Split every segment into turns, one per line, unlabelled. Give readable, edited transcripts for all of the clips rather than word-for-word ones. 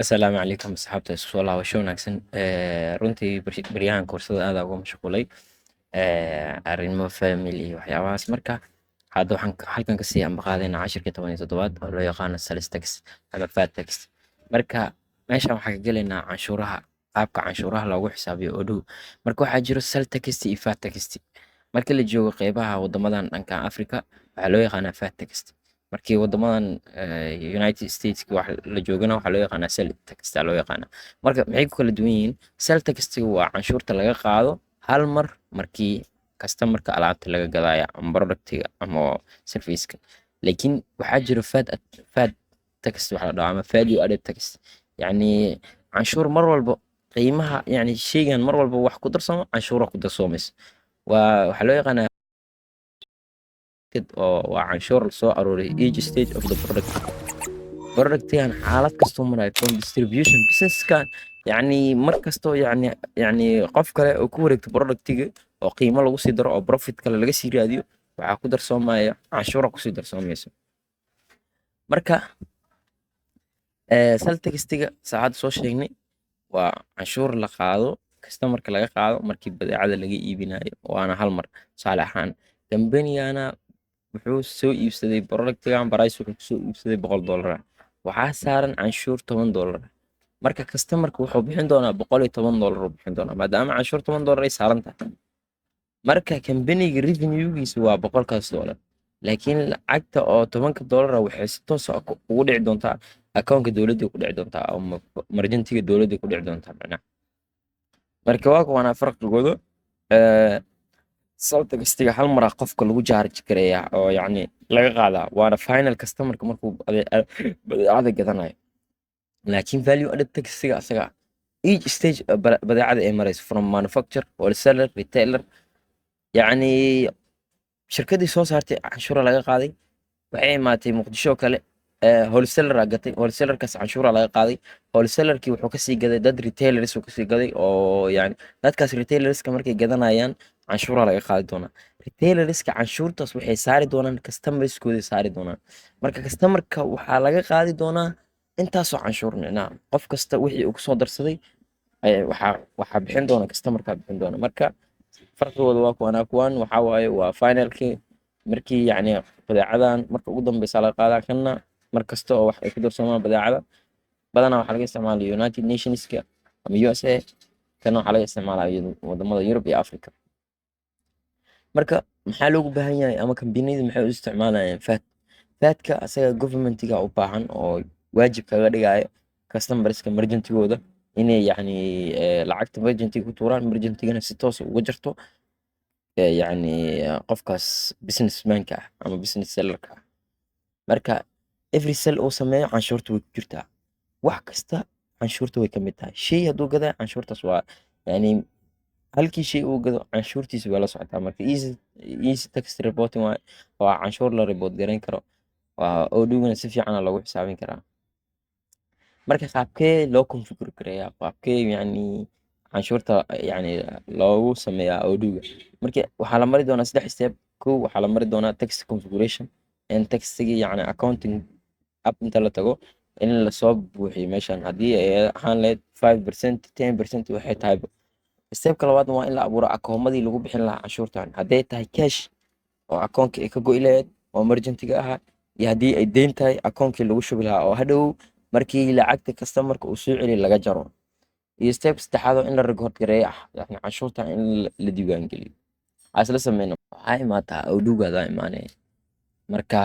Asalaamu calaykum asxaabta isku soo laabasho wanaagsan. Runtii baryahan koorsada aad uga mashquulay arrimo family iyo waxyaabahaas. Marka hadda waxaan halkan kasii ambaqaadaynaa cashirkii 17 oo loo yaqaano sales tax ama VAT tax. Marka meeshan waxaan ka gelaynaa canshuuraha, qaabka canshuuraha loogu xisaabiyo oo dhow. Marka waxaa jiro sales tax iyo VAT tax. Marka la joogo qeybaha wadamadan dhanka Afrika waxaa loo yaqaanaa VAT tax. Markii wadamadan United States wax la joogana waxaa loo yaqaanaa sales tax loo yaqaanaa. Marka maxay ku kala duwan yihiin? Sales tax waa canshuurta laga qaado hal mar markii customerka alaabta laga gadaya ama productiga ama serviceka. Laakiin waxaa jiro VAT tax waxa la dhaho ama value added tax. Yacni canshuur mar walba qiimaha yacni shaygan mar walba wax ku darsamo canshuura ku darsoomaysa. Waxaa loo yaqaanaa oo waa canshuur la soo aruuray each stage of the product. Productigan xaalad kastoo marayo from distribution businesskan yacni mar kastoo yacni qof kale oo ku wareegto productiga oo qiimo lagu sii daro oo profit kale laga sii raadiyo waxaa ku darsoomaya canshuura kusii darsoomaysa. Marka sales tax-tiga saacad soo sheegnay waa canshuur la qaado customerka laga qaado markii badeecada laga iibinayo waana hal mar. Tusaale ahaan kambanigana wuxuu soo iibsaday productigan price wuxuu kusoo iibsaday $100 waxaa saaran canshuur $10 marka customerka wuxuu bixin doonaa $110 uu bixin doonaa maadaama canshuur $10 ay saaran tahay. Marka kambaniga revenue-giisa waa $100 laakiin lacagta oo $10 waxay si toos ah ugu dhici doontaa akoonka dowladda ku dhici doontaa ama marjantiga dowladda ku dhici doontaa macnaha. Marka waa kuwana farqigooda sales tax-tiga hal mar qofka lagu charge gareeyaa oo yacni laga qaadaa waana final customerka markuu badeecada gadanayo. Laakiin value added tax-tiga asaga each stage badeecada ay marayso from manufacturer, wholesaler, retailer yacni shirkadii soo saartay canshuura laga qaaday waxay imaatay muqdisho kale wholesaler gatay wholesalerkaas canshuura laga qaaday wholesalerkii wuxuu kasii gaday dad retailers uu kasii gaday oo yani dadkaas retailerska markay gadanayaan canshuura laga qaadi doonaa. Retailerska canshuurtaas waxay saari doonaan customerskooda saari doonaan. Marka customerka waxaa laga qaadi doonaa intaasoo canshuur micnaha qof kasta wixii uu kusoo darsaday waxaa bixin doona customerka bixin doona. Marka farqigooda waa kuwan waxaa waaye waa finalkii markii yacni badeecadan marka ugu dambeysa laga qaadaa kanna mar kasta oo wax ay ku darsoomaan badeecada badanaa waxaa laga isticmaalaa United Nationska ama USA kana waxaa laga isticmaalaa wadamada Yurub iyo Afrika. Marka maxaa loogu baahan yahay ama kambaniyada maxay u isticmaalayaan VAT-ka asaga governmentiga u baahan oo waajib kaga dhigayo customerska marjantigooda inay yacni lacagta marjantiga ku tuuraan marjantigana si toos uga jarto yacni qofkaas businessmanka ah ama business sellerka ah. Marka every sell uu sameeyo canshuurta way ku jirtaa wax kasta canshuurta way ka mid tahay shay hadduu gadaa canshuurtaas waa yacni halkii shay uu gado canshuurtiisa waa la socotaa. Marka easy tax reporting waa canshuur la report gareyn karo waa oo dhowna si fiican lagu xisaabin karaa. marka qaabkee loo configure gareeyaa qaabkee yacni canshuurta yacni loogu sameeyaa odhuga marka waxaa la mari doonaa 3 step. kow waxaa la mari doonaa tax configuration and taxigi yacni accounting app inta la tago in lasoo buuxiyo meeshan haddii ay ahaan lahayd 5% 10% waxay tahay. stepka labaad waa in la abuuro akoomadii lagu bixin lahaa canshuurtan hadday tahay cash oo akoonka ay ka go'i lahayd oo emergency-ga ahaa iyo haddii ay deyn tahay akoonkii lagu shubi lahaa oo hadhow markii lacagta customerka uu soo celiyo laga jaro. iyo step saddexaad oo in la record gareeyo yacni canshuurtan in la diiwaan geliyo. isla sameyno waxaa imaataa odhugaada imaanaya. marka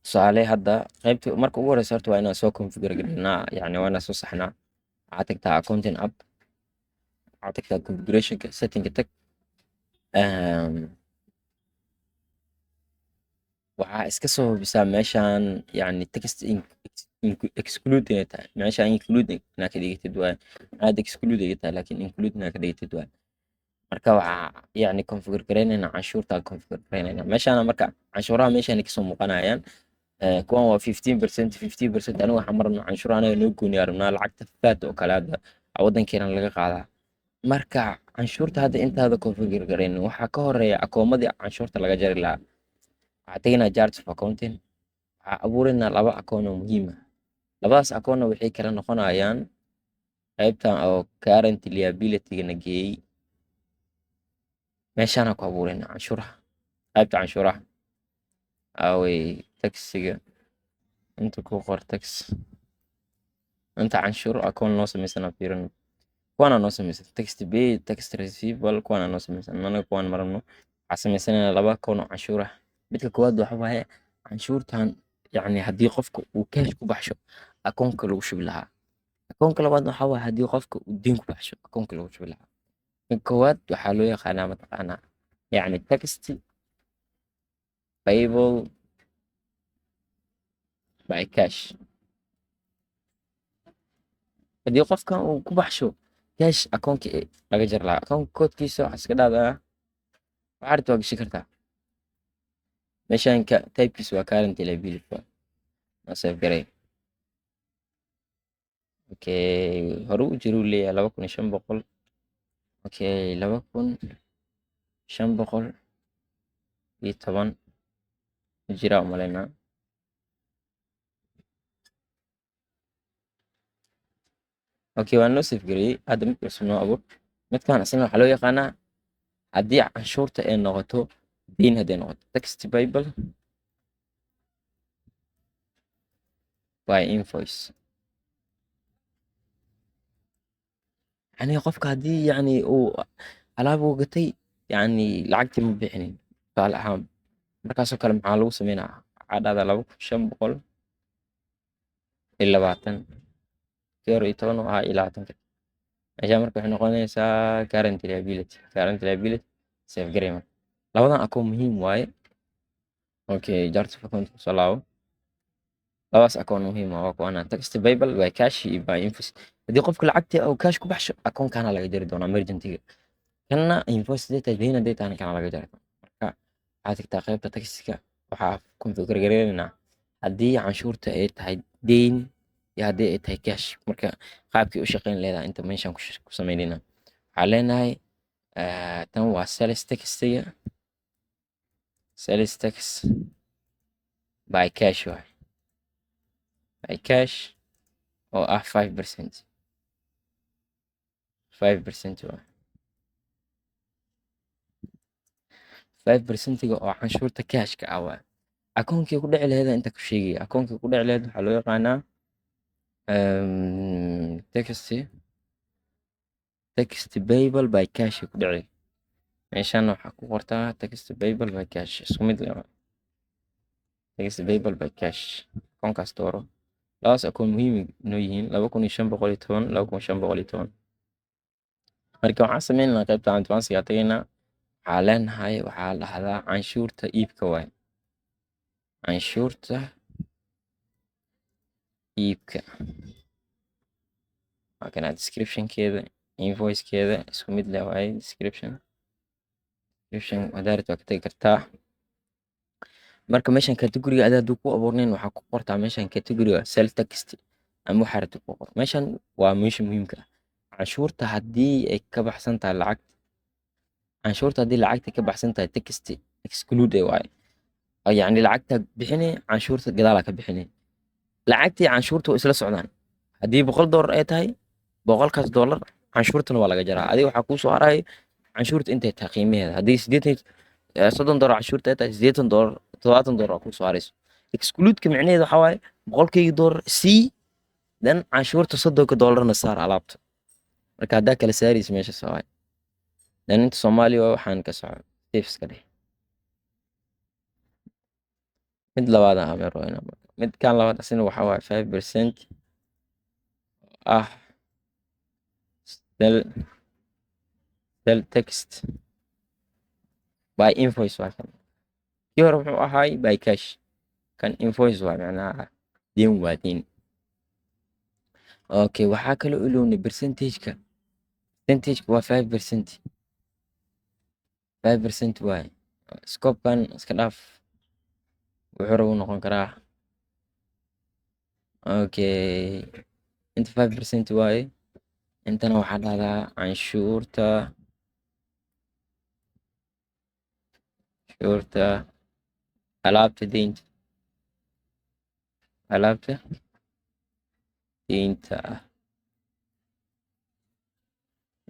tusaale hadda qaybta marka ugu horeysa horta waa inaan soo configure gareynaa yacni waa inaan soo saxnaa. waxaad tagtaa accounting app waxaad tagtaa configurationka settingka tag waxaa iska soo hubisaa meeshan yacni text exclude inay tahay meesha include inaa ka dhigatid waaye aad exclude ay tahay laakiin include inaa ka dhigatid waaye. marka waxaa yacni configure gareynayna canshuurta configure gareynayna meeshaan marka canshuuraha meeshaan kasoo muuqanayaan kuwan waa 15% 50% aniga waxaan marno canshuur anaga noo gooni arabnaa lacagta VAT oo kale hadda waddankeena laga qaadaa. marka canshuurta hadda intaada configure gareyn waxaa ka horeeya akoomadii canshuurta laga jari lahaa. waxaa tegaynaa charge of accounting waxaa abuuraynaa 2 akoon oo muhiim ah labadaas akoonna waxay kala noqonayaan qaybtan oo current liability-gana geeyey meeshaana ku abuurayna canshuuraha qaybta canshuuraha aaway taxiga inta ku qor tax inta canshuur akoon noo samaysana fiirin kuwaana noo samaysan text pay text receivable kuwaana noo samaysan anaga kuwaan marabno waxaa samaysanayna laba akoon oo canshuur ah midka koowaad waxa waaye canshuurtan yacni haddii qofka uu cash ku baxsho akoonka lagu shubi lahaa akoonka labaad waxa waaye haddii qofka uu deyn ku baxsho akoonka lagu shubi lahaa kan koowaad waxaa loo yaqaanaa mataqaanaa yacni text payable by cash haddii qofkan uu ku baxsho cash akoonka laga jar lahaa akoonka koodkiisa waxaa iska dhahdaa waxaa rabta waa gashi kartaa meeshaan typekiisa waa current liability waa save garay okay hore u jiruu leeyahay 2500 okay 2510 jiraa u malaynaa okay waan noo save gareeyey hadda mid cusub noo abuur midkaan isna waxaa loo yaqaanaa haddii canshuurta ay noqoto deyn hadday noqoto text payable by invoice يعني qofka haddii yani uu alaab uu gatay yani lacagtii ma bixinin tusaale ahaan markaasoo kale maxaa lagu sameynaa waxaa dhahdaa 2520 0 iyo 10 oo ahaa iyo 20 meeshaan marka waxay noqonaysaa current liability save garay marka labadan akoon muhiim waaye okay jarto account kusoo laabo labadaas akoon muhiim ah waa kuwana text payable by cash iyo by invoice haddii qofka lacagtii uu cash ku baxsho akoonkaana laga jari doonaa emergency-ga kanna invoice data deyn hadday tahana kana laga jari doonaa marka waxaad tagtaa qaybta taxiga waxaa configure gareynaa haddii canshuurta ay tahay deyn iyo haddii ay tahay cash marka qaabkii u shaqeyn leedahay inta meeshaan ku samaynayna waxaa leenahay tan waa sales taxiga sales tax by cash waay by cash oo ah 5% 5% waay 5%-ga oo canshuurta cashka ah waay akoonkii ku dhici laheeda inta ku sheegaya akoonkii ku dhici laheed waxaa loo yaqaanaa text payable by cash ku dhici meeshaan waxaa ku qortaa text payable by cash isku mid leh text payable by cash akoonkaas dooro labadaas akoon muhiim inoo yihiin 2510 2510 marka waxaan sameynaa qaybta advance-ga tagaynaa waxaa leenahay waxaa dhahdaa canshuurta iibka waay canshuurta iibka waa kana description-keeda invoice-keeda isku mid leh waaye description hadaarat waa ka tagi kartaa marka meeshan category adaa hadduu ku abuurnayn waxaa ku qortaa meeshan category sell text ama waxaa rabta ku qor meeshan waa meesha muhiimka ah canshuurta haddii ay ka baxsan tahay lacagta canshuurta haddii lacagta ka baxsan tahay text exclude waaye yacni lacagta bixini canshuurta gadaala ka bixini lacagtii canshuurta waa isla socdaan haddii $100 ay tahay $100kaas canshuurtana waa laga jaraa adiga waxaa kuu soo haraya canshuurta intay tahay qiimaheeda haddii $30 canshuurta ay tahay $80 $70 waa kuu soo harayso exclude-ka micnaheeda waxaa waaye $100 c dan canshuurta $30 saar alaabta marka haddaa kala saaraysa meeshaas waaye dan inta Soomaaliya waxaan ka soco tips-ka dheh mid labaad aan ameero midkan labaad asina waxaa waaye 5% ah sell text by invoice waa kan kii hore wuxuu ahaay by cash kan invoice waa macnaha deyn waa deyn okay waxaa kaloo ilownay percentage-ka waa 5% 5% waaye scope-kan iska dhaaf wuxuu rabo noqon karaa okay inta 5% waaye intana waxaa dhahdaa canshuurta alaabta deynta alaabta deynta ah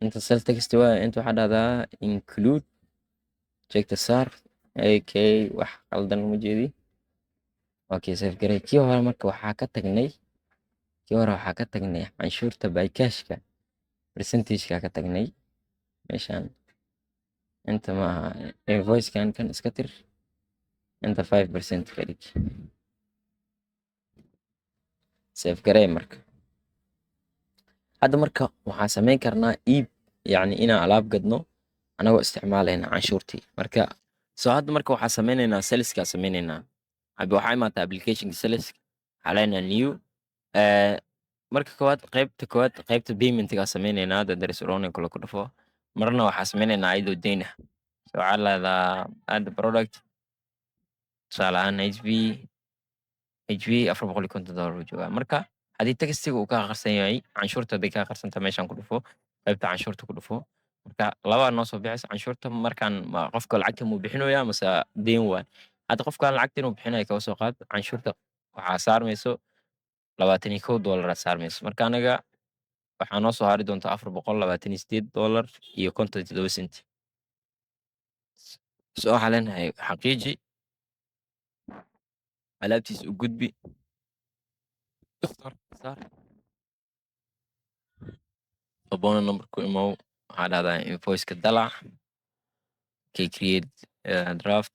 inta sel text waa inta waxaa dhahdaa include jegta saar ak wax qaldan uma jeedi okay save garey kii hore marka waxaa ka tagnay canshuurta baykashka percentageka ka tagnay meeshaan inta ma aha invoicekan kan iska tir inta 5% ka dhig save garey marka hadda marka waxaan samayn karnaa iib yacni inaan alaab gadno anagoo isticmaalayna canshuurtii marka soo hadda marka waxaan samaynaynaa saleskaa samaynaynaa hadda waxaa imaataa applicationka saleska waxaa leenahay new marka qaybta paymentgaa samaynaynaa hadda darisronin kule ku dhafo marna waxaa samaynaynaa ayadoo deyna so waxaa leedaa add product tusaale ahaan hb $450 uu joogaa marka haddii textiga uu ka aqarsan yahay canshuurta hadday ka aqarsanta meeshaan ku dhufo qaybta canshuurta ku dhufo marka labaa noo soo bixaysa canshuurta markaan qofka lacagta muu bixinoyaa mase deyn waay hadda qofkaan lacagta inuu bixinayo kaba soo qaad canshuurta waxaa saarmayso $21 saarmayso marka anaga waxaa noo soo hari doonta $428 iyo 57 cent so waxaa leenahay xaqiiji alaabtiis u gudbi saar abona number ku imow waxaa dhahdaa invoiceka dalac create draft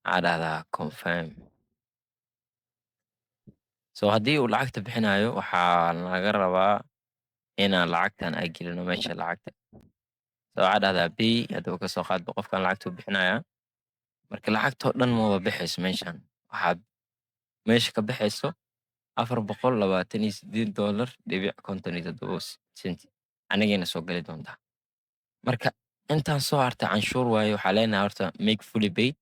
waxaa dhahdaa confirm so haddii uu lacagta bixinayo waxaa laga rabaa inaan lacagtan ay gelino meesha lacagta so waxaa dhahdaa b haddaba kasoo qaadba qofkan lacagtuu bixinayaa marka lacagtoo dhan ma wada bixayso meeshan waxaad meesha ka bixayso $428.57 anigayna soo gali doontaa marka intaan soo harta canshuur waaye waxaa leenahay horta make fully paid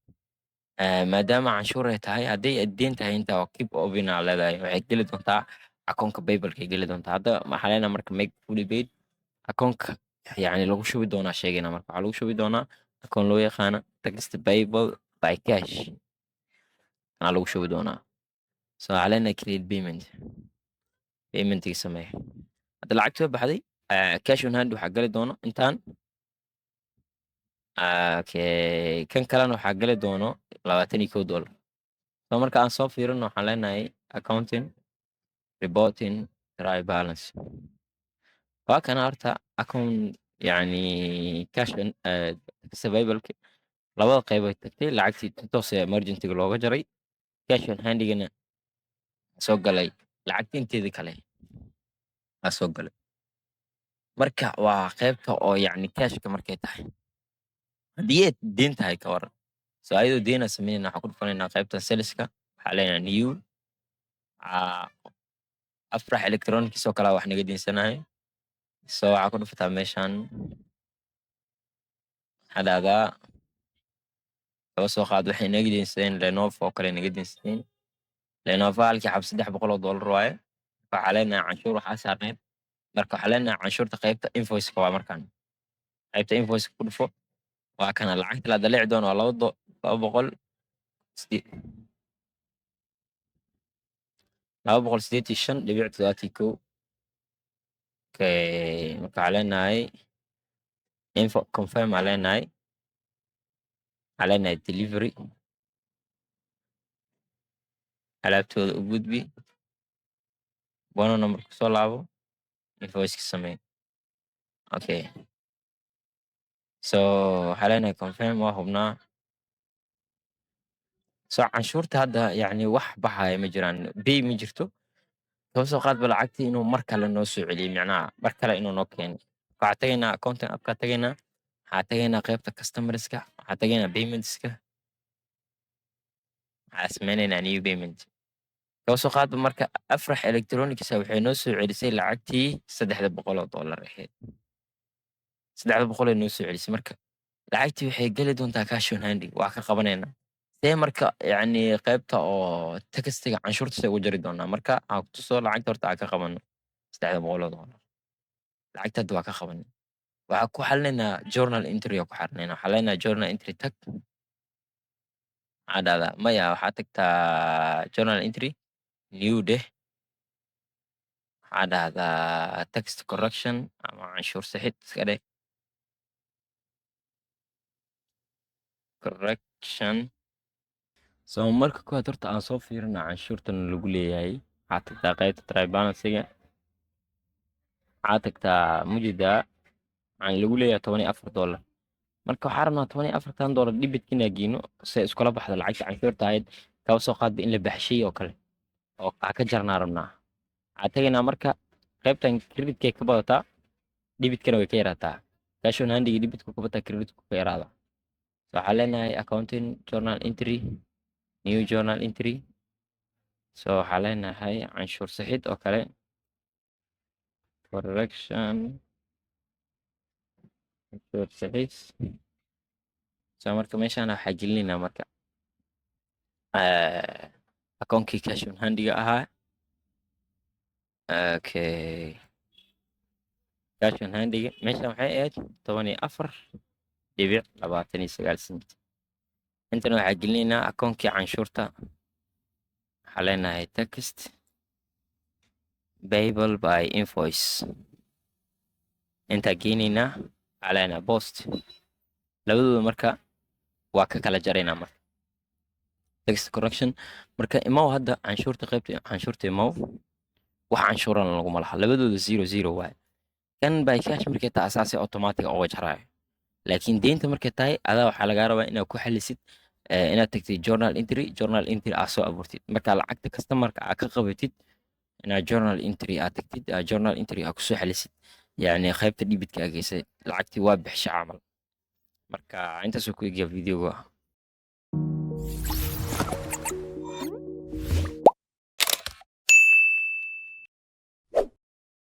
maadaama canshuur ay tahay hadday addeyn tahay intaa oo keep ovina leedahay waxay geli doontaa akoonka baybalkay geli doontaa hadda waxaa leenahay marka make fully paid akoonka yacni lagu shubi doonaa sheegayna marka waxaa lagu shubi doonaa akoon loo yaqaana text bible by cash anaa lagu shubi doonaa so waxaa leenahay create paymentkii sameeya hadda lacagti soo baxday cash on hand waxaa gali doono intaan okay kan kalena waxaa gali doono $21 so marka aan soo fiirino waxaan leenahay accounting reporting try balance waa kana horta account yani cash survivalki labada qayb ay tagtay lacagtii toos emergencyga looga jaray cash on handigana soo galay lacagta inteeda kale aa soo galay marka waa qaybta oo yacni cashka markay tahay haddii ay deyn tahay ka waran so ayadoo deyna sameynayna waxaan ku dhufanaynaa qaybtan saleska waxaa leenahay new afrax electronics oo kale wax naga deensanahay so waxaa ku dhufataa meeshan waxaa dhahdaa kaba soo qaad waxay naga deensadeen lenovo oo kale naga deensadeen lenovo halkii xab $300 waaye waxaa leenahay canshuur waxaa saarneyd marka waxaa leenahay canshuurta qaybta invoiceka waa markaan qaybta invoiceka ku dhufo waa kana lacagta la dalici doono waa $285.71 okay marka waxaa leenahay info confirm aa leenahay waxaa leenahay delivery alaabtooda u gudbi bono number kusoo laabo invoiceka samee okay so waxaa leenahay confirm waa hubnaa so canshuurta hadda yacni wax baxaya ma jiraan bay ma jirto kaba soo qaadba lacagtii inuu mar kale noo soo celiyey micnaha mar kale inuu noo keenay waxaa tagaynaa accounting appkaa tagaynaa waxaa tagaynaa qaybta customerska waxaa tagaynaa paymentska waxaa sameynaynaa new payment kaba soo qaadba marka afrax electronicsa waxay noo soo celisay lacagtii $300 ahayd $300 ay noo soo celisay marka lacagtii waxay geli doontaa cash on handy waa ka qabanaynaa see marka yacni qaybta oo textiga canshuurta say ugu jari doonaa marka aan ku tuso lacagta horta aan ka qabano $300 lacagta hadda waa ka qabanay waxaa ku xalinaynaa journal entry oo ku xarinaynaa waxaa leenahay journal entry tag maxaa dhahdaa maya waxaa tagtaa journal entry new deh هذا text correction ama canshuur sixid iska dheh correction. So marka koowaad horta aan soo fiirina canshuurtan lagu leeyahay waxaad tagtaa qaybta try balansiga waxaad tagtaa mujidaa aan lagu leeyahay $14 marka waxaa rabnaa $14 dhibidka inaa geyno se iskula baxda lacagta canshuurta ahayd kaba soo qaadba in la baxshay oo kale oo aa ka jarnaa rabnaa waxaad tegaynaa marka qaybtan kreditkay ka badataa dhibidkana way ka yaraataa cashon handiga dhibidku ka bataa kreditku ka yaraada so waxaa leenahay accounting journal entry new journal entry so waxaa leenahay canshuur sixid oo kale correction canshuur sixid so marka meeshaan waxaa gelinaynaa marka akoonkii cashon handiga ahaa okay cashon handiga meeshaan waxay ahayd 14.29 sent intana waxaa gelinaynaa akoonkii canshuurta waxaa leenahay text payable by invoice intaa geynaynaa waxaa leenahay post labadooda marka waa ka kala jaraynaa marka text correction marka imaw hadda canshuurta qaybta canshuurta imaw wax canshuurana laguma laha labadooda 00 waaye kan by cash markay tahay asaasi automatic uga jaraayo laakiin deynta markay tahay adaa waxaa lagaa rabaa inaad ku xalisid inaad tagtid journal entry aa soo abuurtid marka lacagta customerka aa ka qabatid inaad journal entry aa tagtid journal entry aa kusoo xalisid yani qaybta dhibidka aa geysay lacagtii waa bixisha camal marka intaasoo ku egya videoga